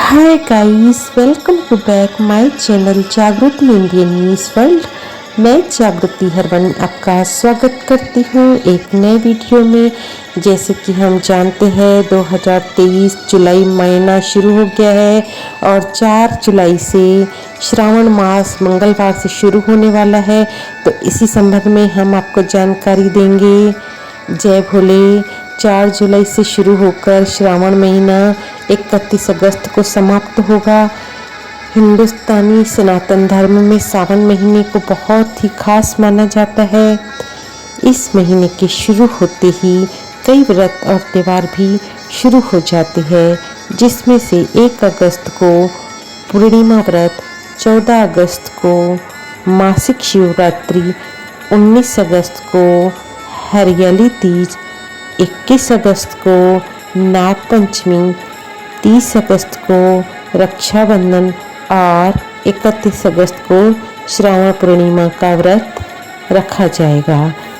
Hi guys, welcome to back my channel Jagriti Indian news world. मैं जागृति हरवन आपका स्वागत करती हूँ एक नए वीडियो में। जैसे कि हम जानते हैं 2023 जुलाई महीना शुरू हो गया है और 4 जुलाई से श्रावण मास मंगलवार से शुरू होने वाला है। तो इसी संबंध में हम आपको जानकारी देंगे। जय भोले। 4 जुलाई से शुरू होकर श्रावण महीना 31 अगस्त को समाप्त होगा। हिंदुस्तानी सनातन धर्म में सावन महीने को बहुत ही खास माना जाता है। इस महीने के शुरू होते ही कई व्रत और त्यौहार भी शुरू हो जाते हैं, जिसमें से 1 अगस्त को पूर्णिमा व्रत, 14 अगस्त को मासिक शिवरात्रि, 19 अगस्त को हरियाली तीज, 21 अगस्त को नाग पंचमी, 30 अगस्त को रक्षाबंधन और 31 अगस्त को श्रावण पूर्णिमा का व्रत रखा जाएगा।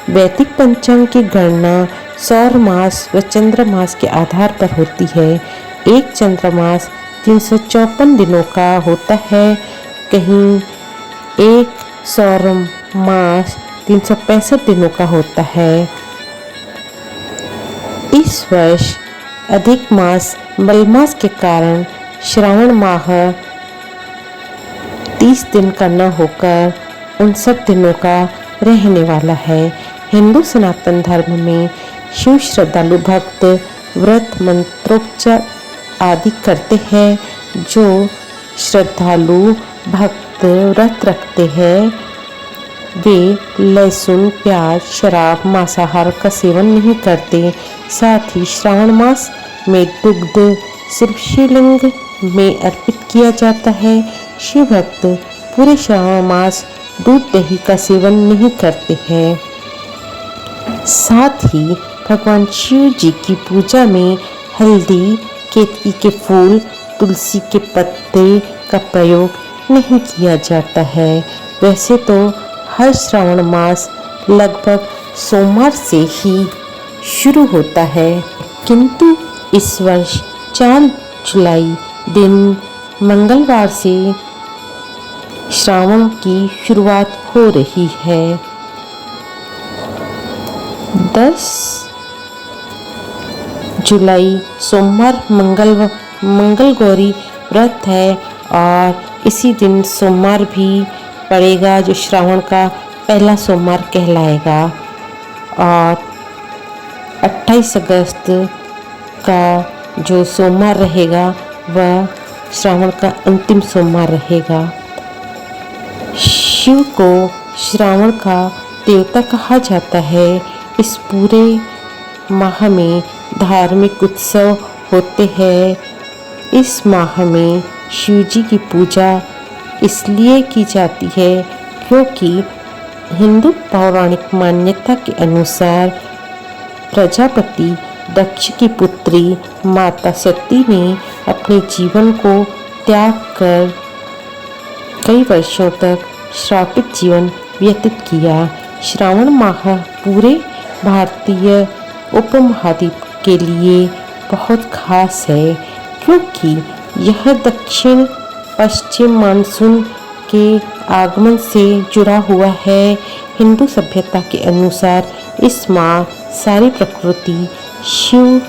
वैदिक पंचांग की गणना सौर मास व चंद्र मास के आधार पर होती है। एक चंद्र मास 354 दिनों का होता है, कहीं एक सौर मास 365 दिनों का होता है। इस वर्ष अधिक मास मलमास के कारण श्रावण माह 30 दिन का न होकर 59 दिनों का रहने वाला है। हिंदू सनातन धर्म में शिव श्रद्धालु भक्त व्रत मंत्रोच्चार आदि करते हैं। जो श्रद्धालु भक्त व्रत रखते हैं वे लहसुन, प्याज, शराब, मांसाहार का सेवन नहीं करते। साथ ही श्रावण मास में दुग्ध सिर्फ शिवलिंग में अर्पित किया जाता है। शिव भक्त पूरे श्रावण मास दूध दही का सेवन नहीं करते हैं। साथ ही भगवान शिव जी की पूजा में हल्दी, केतकी के फूल, तुलसी के पत्ते का प्रयोग नहीं किया जाता है। वैसे तो हर श्रावण मास लगभग सोमवार से ही शुरू होता है, किंतु इस वर्ष 4 जुलाई दिन मंगलवार से श्रावण की शुरुआत हो रही है। 10 जुलाई सोमवार मंगल गौरी व्रत है और इसी दिन सोमवार भी पड़ेगा, जो श्रावण का पहला सोमवार कहलाएगा। और 28 अगस्त का जो सोमवार रहेगा वह श्रावण का अंतिम सोमवार रहेगा। शिव को श्रावण का देवता कहा जाता है। इस पूरे माह में धार्मिक उत्सव होते हैं। इस माह में शिव जी की पूजा इसलिए की जाती है क्योंकि हिंदू पौराणिक मान्यता के अनुसार प्रजापति दक्ष की पुत्री माता सती ने अपने जीवन को त्याग कर कई वर्षों तक श्रापित जीवन व्यतीत किया। श्रावण माह पूरे भारतीय उपमहाद्वीप के लिए बहुत खास है क्योंकि यह दक्षिण पश्चिम मानसून के आगमन से जुड़ा हुआ है। हिंदू सभ्यता के अनुसार इस माह सारी प्रकृति शिव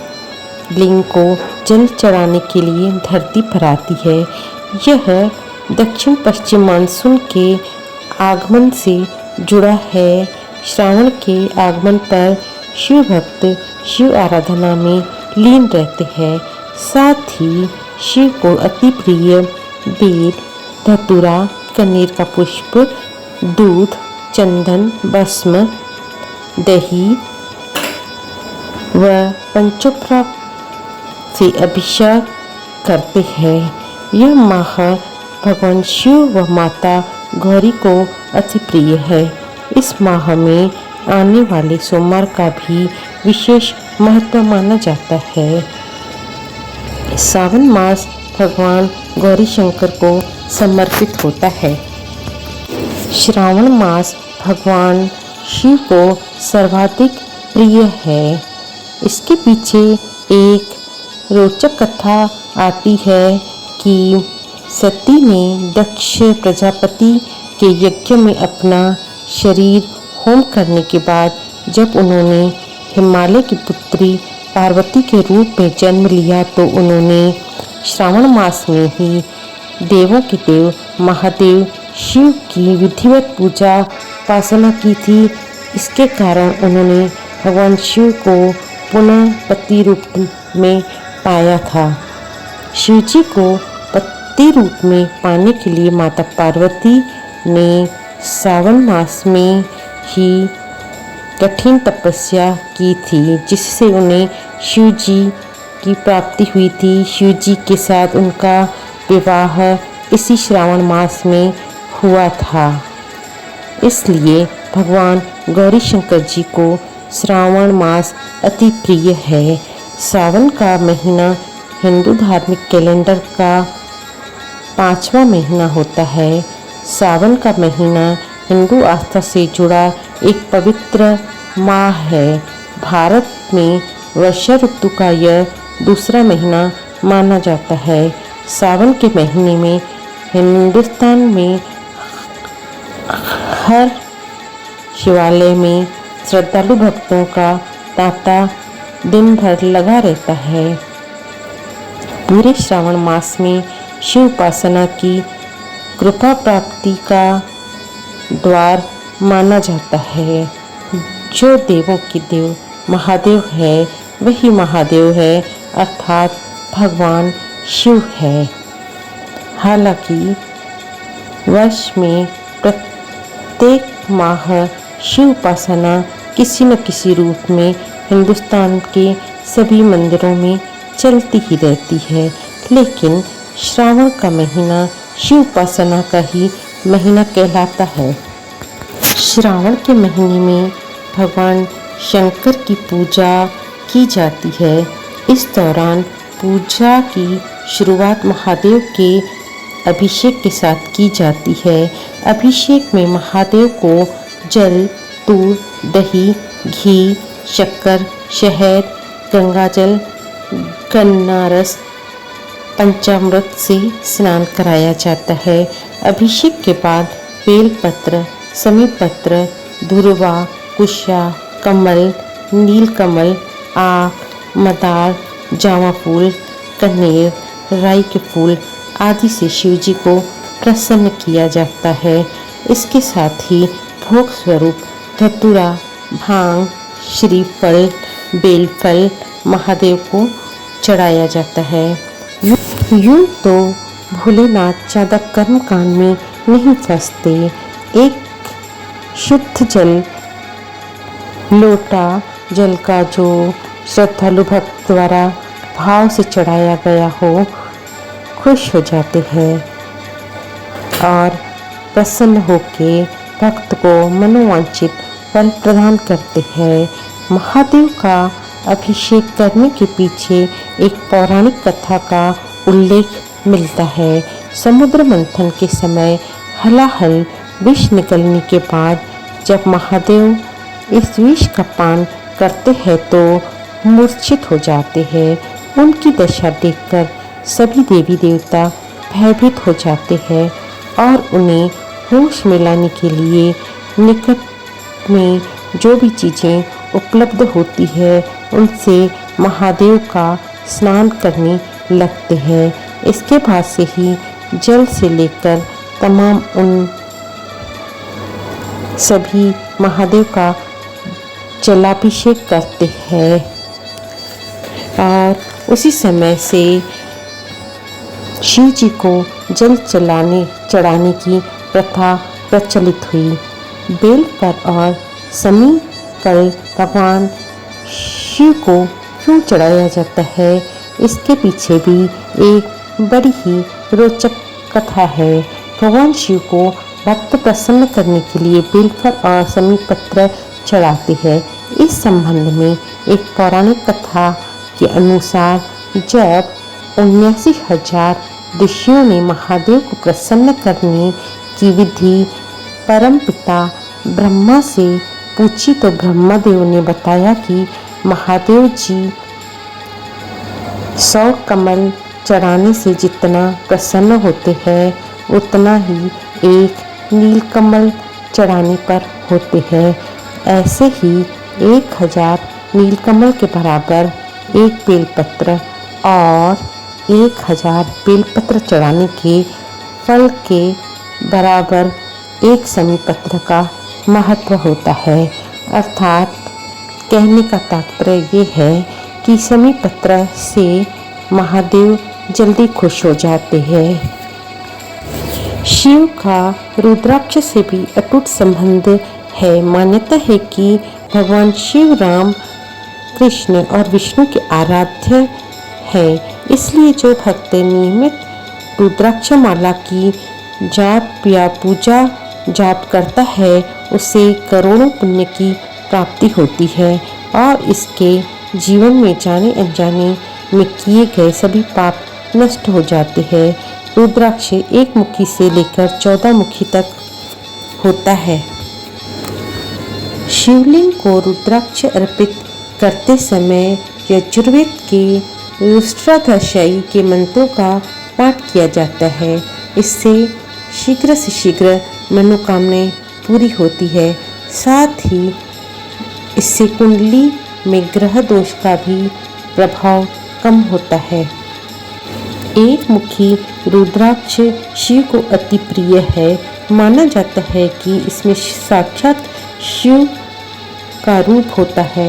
लिंग को जल चढ़ाने के लिए धरती पर आती है। यह दक्षिण पश्चिम मानसून के आगमन से जुड़ा है। श्रावण के आगमन पर शिव भक्त शिव आराधना में लीन रहते हैं। साथ ही शिव को अति प्रिय बेल, धतूरा, कनेर का पुष्प, दूध, चंदन, भस्म, दही व पंचोपचार से अभिषेक करते हैं। यह माह भगवान शिव व माता गौरी को अति प्रिय है। इस माह में आने वाले सोमवार का भी विशेष महत्व माना जाता है। सावन मास भगवान गौरी शंकर को समर्पित होता है। श्रावण मास भगवान शिव को सर्वाधिक प्रिय है। इसके पीछे एक रोचक कथा आती है कि कि सती ने दक्ष प्रजापति के यज्ञ में अपना शरीर होम करने के बाद जब उन्होंने हिमालय की पुत्री पार्वती के रूप में जन्म लिया तो उन्होंने श्रावण मास में ही देवों के देव महादेव शिव की विधिवत पूजा उपासना की थी। इसके कारण उन्होंने भगवान शिव को पुनः पति रूप में पाया था। शिव जी को पति रूप में पाने के लिए माता पार्वती ने सावन मास में ही कठिन तपस्या की थी, जिससे उन्हें शिव जी की प्राप्ति हुई थी। शिव जी के साथ उनका विवाह इसी श्रावण मास में हुआ था। इसलिए भगवान गौरी शंकर जी को श्रावण मास अति प्रिय है। सावन का महीना हिंदू धार्मिक कैलेंडर का 5वां महीना होता है। सावन का महीना हिंदू आस्था से जुड़ा एक पवित्र माह है। भारत में वर्षा ऋतु का यह दूसरा महीना माना जाता है। सावन के महीने में हिंदुस्तान में हर शिवालय में श्रद्धालु भक्तों का तांता दिन भर लगा रहता है। पूरे श्रावण मास में शिव उपासना की कृपा प्राप्ति का द्वार माना जाता है। जो देवों के देव महादेव है वही महादेव है, अर्थात भगवान शिव है। हालांकि वर्ष में प्रत्येक माह शिव उपासना किसी न किसी रूप में हिंदुस्तान के सभी मंदिरों में चलती ही रहती है, लेकिन श्रावण का महीना शिव उपासना का ही महीना कहलाता है। श्रावण के महीने में भगवान शंकर की पूजा की जाती है। इस दौरान पूजा की शुरुआत महादेव के अभिषेक के साथ की जाती है। अभिषेक में महादेव को जल, दूध, दही, घी, शक्कर, शहद, गंगाजल, गन्ना रस, पंचामृत से स्नान कराया जाता है। अभिषेक के बाद बेलपत्र, समीपत्र, धुरवा, कुशा, कमल, नीलकमल, आक, मदार, जावा फूल, कनेर, राई के फूल आदि से शिव जी को प्रसन्न किया जाता है। इसके साथ ही भोग स्वरूप धतूरा, भांग, श्रीफल, बेलफल महादेव को चढ़ाया जाता है। यूं तो भोलेनाथ ज़्यादा कर्मकांड में नहीं फंसते। एक शुद्ध जल लोटा जल का जो श्रद्धालु भक्त द्वारा भाव से चढ़ाया गया हो, खुश हो जाते हैं और प्रसन्न होकर भक्त को मनोवांछित फल प्रदान करते हैं। महादेव का अभिषेक करने के पीछे एक पौराणिक कथा का उल्लेख मिलता है। समुद्र मंथन के समय हलाहल विष निकलने के बाद जब महादेव इस विष का पान करते हैं तो मूर्छित हो जाते हैं। उनकी दशा देखकर सभी देवी देवता भयभीत हो जाते हैं और उन्हें होश में लाने के लिए निकट में जो भी चीज़ें उपलब्ध होती है उनसे महादेव का स्नान करने लगते हैं। इसके बाद से ही जल से लेकर तमाम उन सभी महादेव का जलाभिषेक करते हैं और उसी समय से शिव जी को जल चढ़ाने की प्रथा प्रचलित हुई। बेल पर और समी पर भगवान शिव को क्यों चढ़ाया जाता है, इसके पीछे भी एक बड़ी ही रोचक कथा है। भगवान शिव को भक्त प्रसन्न करने के लिए बेलफल और समी पत्र चढ़ाते हैं। इस संबंध में एक पौराणिक कथा के अनुसार जब 79,000 ऋषियों ने महादेव को प्रसन्न करने की विधि परमपिता ब्रह्मा से पूछी तो ब्रह्मदेव ने बताया कि महादेव जी 100 कमल चढ़ाने से जितना प्रसन्न होते हैं उतना ही एक नीलकमल चढ़ाने पर होते हैं। ऐसे ही 1000 नीलकमल के बराबर एक बेलपत्र और 1000 बेलपत्र चढ़ाने के फल के बराबर एक समीपत्र का महत्व होता है। अर्थात कहने का तात्पर्य ये है कि समीपत्र से महादेव जल्दी खुश हो जाते हैं। शिव का रुद्राक्ष से भी अटूट संबंध है। मान्यता है कि भगवान शिव राम, कृष्ण और विष्णु के आराध्य हैं। इसलिए जो भक्त नियमित रुद्राक्ष माला की जाप या पूजा जाप करता है उसे करोड़ों पुण्य की प्राप्ति होती है और इसके जीवन में जाने अनजाने में किए गए सभी पाप नष्ट हो जाते हैं। रुद्राक्ष 1 मुखी से लेकर 14 मुखी तक होता है। शिवलिंग को रुद्राक्ष अर्पित करते समय यजुर्वेद के रुद्राध्यायी के मंत्रों का पाठ किया जाता है। इससे शीघ्र से शीघ्र मनोकामनाएं पूरी होती है। साथ ही इससे कुंडली में ग्रह दोष का भी प्रभाव कम होता है। 1 मुखी रुद्राक्ष शिव को अति प्रिय है। माना जाता है कि इसमें साक्षात शिव का रूप होता है।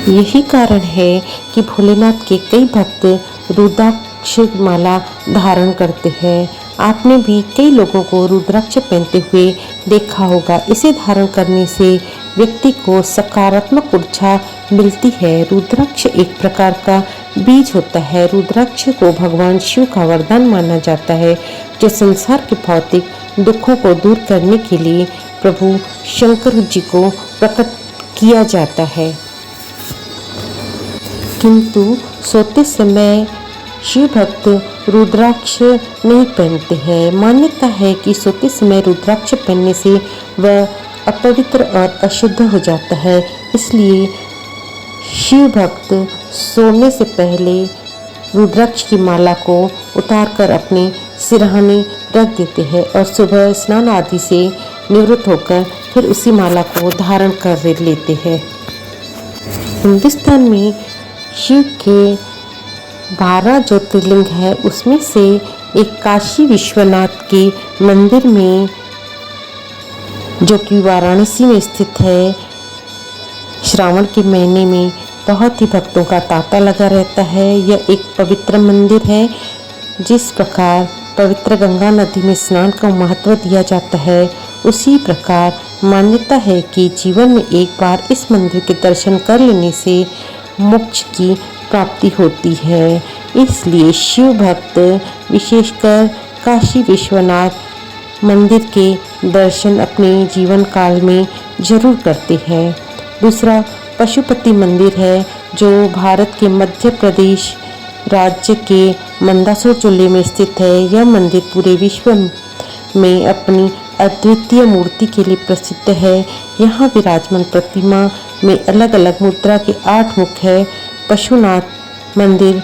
यही कारण है कि भोलेनाथ के कई भक्त रुद्राक्ष माला धारण करते हैं। आपने भी कई लोगों को रुद्राक्ष पहनते हुए देखा होगा। इसे धारण करने से व्यक्ति को सकारात्मक ऊर्जा मिलती है। रुद्राक्ष एक प्रकार का बीज होता है। रुद्राक्ष को भगवान शिव का वरदान माना जाता है, जो संसार के भौतिक दुखों को दूर करने के लिए प्रभु शंकर जी को प्रकट किया जाता है। किंतु सोते समय शिव भक्त रुद्राक्ष नहीं पहनते हैं। मान्यता है कि सोते समय रुद्राक्ष पहनने से वह अपवित्र और अशुद्ध हो जाता है। इसलिए शिव भक्त सोने से पहले रुद्राक्ष की माला को उतारकर अपने सिरहाने रख देते हैं और सुबह स्नान आदि से निवृत्त होकर फिर उसी माला को धारण कर लेते हैं। हिंदुस्तान में शिव के 12 ज्योतिर्लिंग है। उसमें से एक काशी विश्वनाथ के मंदिर में, जो कि वाराणसी में स्थित है, श्रावण के महीने में बहुत ही भक्तों का तांता लगा रहता है। यह एक पवित्र मंदिर है। जिस प्रकार पवित्र गंगा नदी में स्नान का महत्व दिया जाता है, उसी प्रकार मान्यता है कि जीवन में एक बार इस मंदिर के दर्शन कर लेने से मोक्ष की प्राप्ति होती है। इसलिए शिव भक्त विशेषकर काशी विश्वनाथ मंदिर के दर्शन अपने जीवन काल में जरूर करते हैं। दूसरा पशुपति मंदिर है, जो भारत के मध्य प्रदेश राज्य के मंदसौर जिले में स्थित है। यह मंदिर पूरे विश्व में अपनी अद्वितीय मूर्ति के लिए प्रसिद्ध है। यहाँ विराजमान प्रतिमा में अलग अलग मुद्रा के 8 मुख है। पशुनाथ मंदिर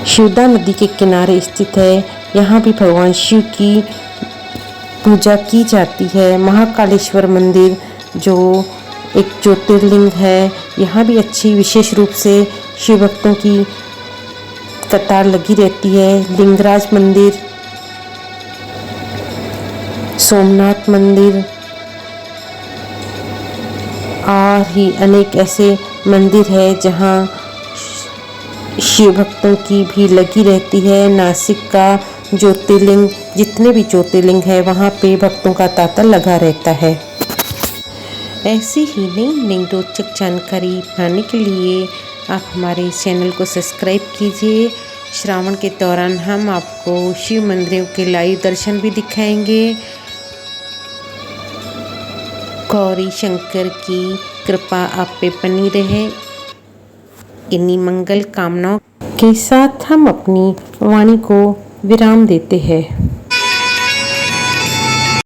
शिवदा नदी के किनारे स्थित है। यहाँ भी भगवान शिव की पूजा की जाती है। महाकालेश्वर मंदिर जो एक ज्योतिर्लिंग है, यहाँ भी अच्छी विशेष रूप से शिव भक्तों की कतार लगी रहती है। लिंगराज मंदिर, सोमनाथ मंदिर और ही अनेक ऐसे मंदिर है जहाँ शिव भक्तों की भी लगी रहती है। नासिक का ज्योतिर्लिंग, जितने भी ज्योतिर्लिंग है वहाँ पे भक्तों का तांता लगा रहता है। ऐसी ही नई रोचक जानकारी पाने के लिए आप हमारे चैनल को सब्सक्राइब कीजिए। श्रावण के दौरान हम आपको शिव मंदिरों के लाइव दर्शन भी दिखाएंगे। गौरी शंकर की कृपा आप पे बनी रहे। इन्हीं मंगल कामनाओं के साथ हम अपनी वाणी को विराम देते हैं।